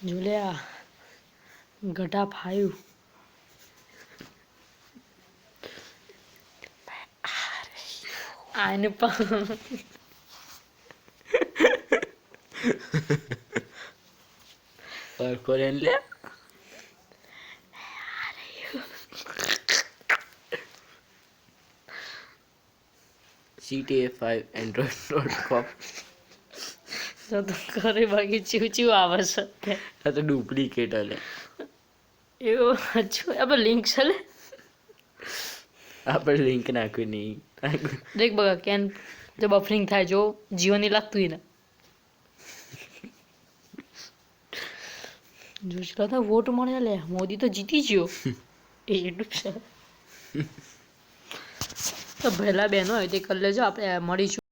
जुलिया गटा 5 आने पर और कोरियन ले GTA5android.com तो करे बाकी चिव चिव आवश्यक है આ તો ડુપ્લિકેટ હલે એવો અચ્છો अब लिंक चले આપણે લિંક નાખ્યું નહીં देख बगा कैन जब बफरिंग था जो जियो नहीं लगती ना जो था वोट મળે લે મોદી તો જીતી ગયો એ યુટ્યુબ છે તો ભલા બહેનો હોય તે કરી લેજો આપણે મળીશું